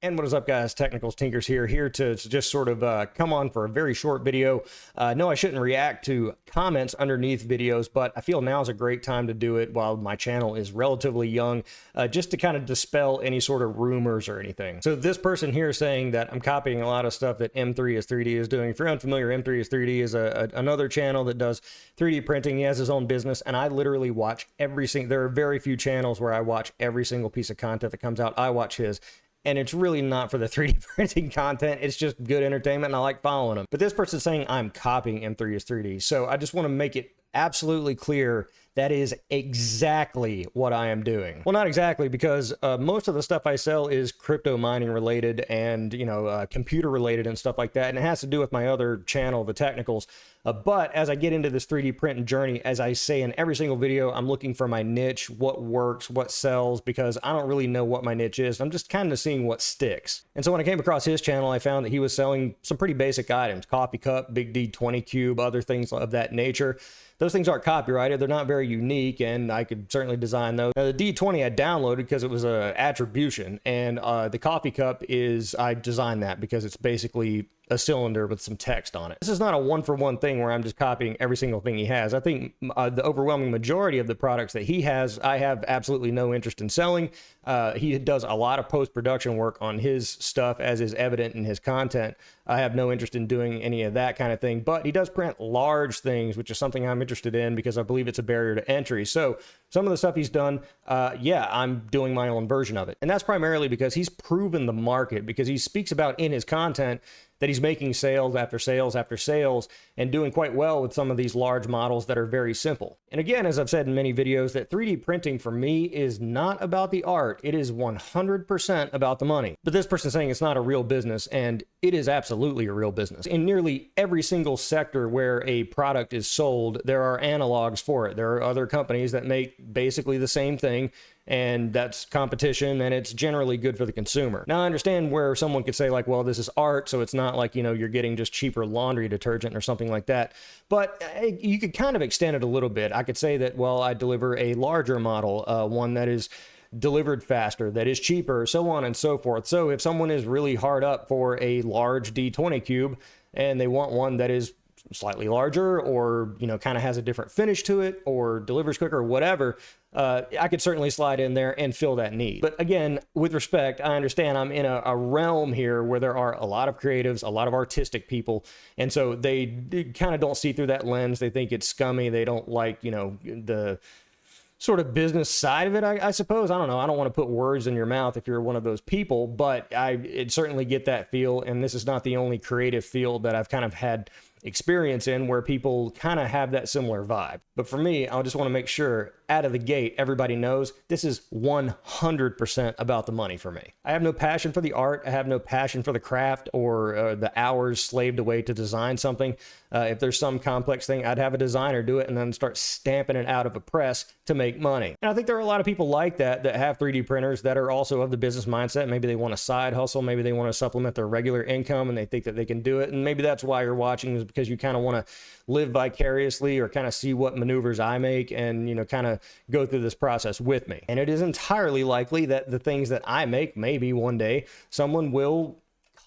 And what is up, guys? Technicals Tinkers here to just sort of come on for a very short video. No, I shouldn't react to comments underneath videos, but I feel now is a great time to do it while my channel is relatively young, just to kind of dispel any sort of rumors or anything. So this person here is saying that I'm copying a lot of stuff that M3 is 3D is doing. If you're unfamiliar, M3 is 3D is another channel that does 3D printing. He has his own business, and I literally watch every single, there are very few channels where I watch every single piece of content that comes out. I watch his. And it's really not for the 3D printing content. It's just good entertainment, and I like following them. But this person's saying I'm copying M3 is 3D. So I just want to make it absolutely clear that is exactly what I am doing. Well, not exactly, because most of the stuff I sell is crypto mining related and, you know, computer related and stuff like that. And it has to do with my other channel, The Technicals. But as I get into this 3D printing journey, as I say in every single video, I'm looking for my niche, what works, what sells, because I don't really know what my niche is. I'm just kind of seeing what sticks. And so when I came across his channel, I found that he was selling some pretty basic items: coffee cup, Big D 20 cube, other things of that nature. Those things aren't copyrighted. They're not very unique, and I could certainly design those. Now, the D20 I downloaded because it was a attribution, and the coffee cup is, I designed that because it's basically a cylinder with some text on it. This is not a one-for-one thing where I'm just copying every single thing he has. I think the overwhelming majority of the products that he has, I have absolutely no interest in selling. He does a lot of post-production work on his stuff, as is evident in his content. I have no interest in doing any of that kind of thing, but he does print large things, which is something I'm interested in because I believe it's a barrier to entry. So some of the stuff he's done, yeah, I'm doing my own version of it. And that's primarily because he's proven the market, because he speaks about in his content that he's making sales after sales after sales and doing quite well with some of these large models that are very simple. And again, as I've said in many videos, that 3D printing for me is not about the art. It is 100% about the money. But this person's saying it's not a real business, and it is absolutely a real business. In nearly every single sector where a product is sold, there are analogs for it. There are other companies that make basically the same thing, and that's competition, and it's generally good for the consumer. Now, I understand where someone could say, like, well, this is art, so it's not like, you know, you're getting just cheaper laundry detergent or something like that. But you could kind of extend it a little bit. I could say that, well, I deliver a larger model, one that is delivered faster, that is cheaper, so on and so forth. So if someone is really hard up for a large D20 cube and they want one that is slightly larger, or, you know, kind of has a different finish to it, or delivers quicker, or whatever, I could certainly slide in there and fill that need. But again, with respect, I understand I'm in a realm here where there are a lot of creatives, a lot of artistic people, and so they kind of don't see through that lens. They think it's scummy. They don't like, you know, the sort of business side of it, I suppose. I don't know. I don't want to put words in your mouth if you're one of those people, but I certainly get that feel. And this is not the only creative field that I've kind of had experience in where people kind of have that similar vibe. But for me, I just want to make sure out of the gate, everybody knows this is 100% about the money for me. I have no passion for the art. I have no passion for the craft or the hours slaved away to design something. If there's some complex thing, I'd have a designer do it and then start stamping it out of a press to make money. And I think there are a lot of people like that have 3D printers that are also of the business mindset. Maybe they want a side hustle. Maybe they want to supplement their regular income and they think that they can do it. And maybe that's why you're watching, is because you kind of want to live vicariously or kind of see what maneuvers I make and, you know, kind of go through this process with me. And it is entirely likely that the things that I make, maybe one day someone will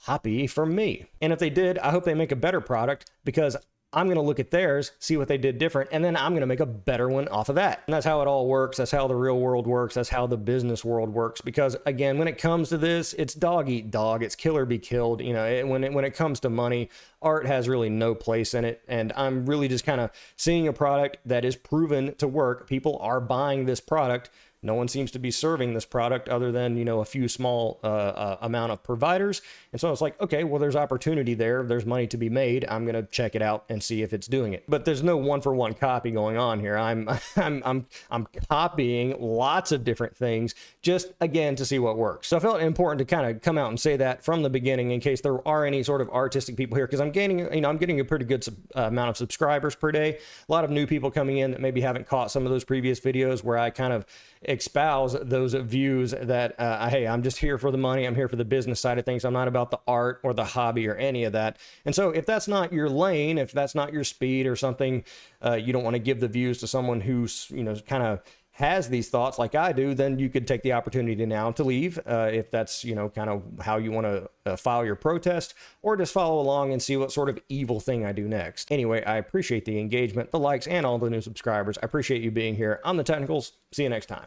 copy from me. And if they did, I hope they make a better product, because I'm going to look at theirs, see what they did different, and then I'm going to make a better one off of that. And that's how it all works. That's how the real world works. That's how the business world works. Because again, when it comes to this, it's dog eat dog. It's kill or be killed. You know, when it comes to money, art has really no place in it. And I'm really just kind of seeing a product that is proven to work. People are buying this product. No one seems to be serving this product other than, you know, a few small amount of providers. And so it's like, okay, well, there's opportunity there. There's money to be made. I'm going to check it out and see if it's doing it. But there's no one-for-one copy going on here. I'm copying lots of different things just, again, to see what works. So I felt important to kind of come out and say that from the beginning in case there are any sort of artistic people here, because I'm gaining, you know, I'm getting a pretty good amount of subscribers per day. A lot of new people coming in that maybe haven't caught some of those previous videos where I kind of espouse those views that, hey, I'm just here for the money. I'm here for the business side of things. I'm not about the art or the hobby or any of that. And so if that's not your lane, if that's not your speed or something, you don't want to give the views to someone who's, you know, kind of has these thoughts like I do, then you could take the opportunity now to leave, if that's, kind of how you want to file your protest, or just follow along and see what sort of evil thing I do next. Anyway, I appreciate the engagement, the likes, and all the new subscribers. I appreciate you being here. I'm The Technicals. See you next time.